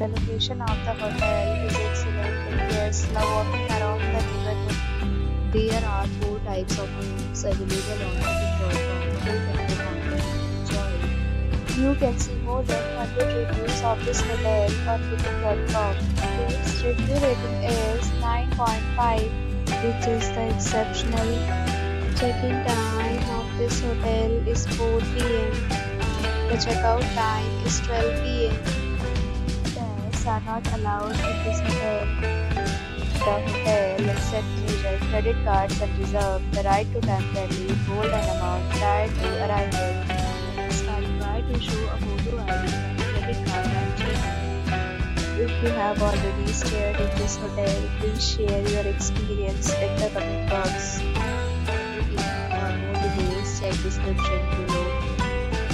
The location of the hotel is excellent and guests love walking around the neighborhood. There are four types of rooms available on booking.com. Click and book online and enjoy. You can see more than 100 reviews of this hotel on booking.com. Its review rating is 9.5, which is the exceptional. Check-in time of this hotel is 4 p.m. The checkout time is 12 p.m. Pets are not allowed in this hotel. The hotel accepts major credit cards and reserves the right to temporarily hold an amount prior to arrival. Guests are required to show a photo ID and credit card at check-in. If you have already stayed in this hotel, please share your experience in the comment box. For more details, check description below.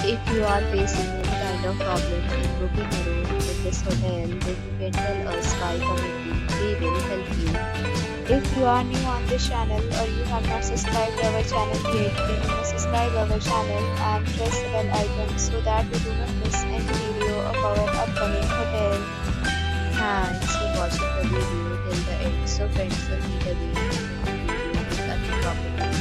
If you are facing any kind of problem in booking a room in this hotel, then you can tell us by commenting. We will help you. If you are new on this channel or you have not subscribed our channel yet, then you must subscribe our channel and press the bell icon so that you do not miss any video of our upcoming hotel. Thanks for watching the video till the end. So friends, will meet again in a new video with a new property.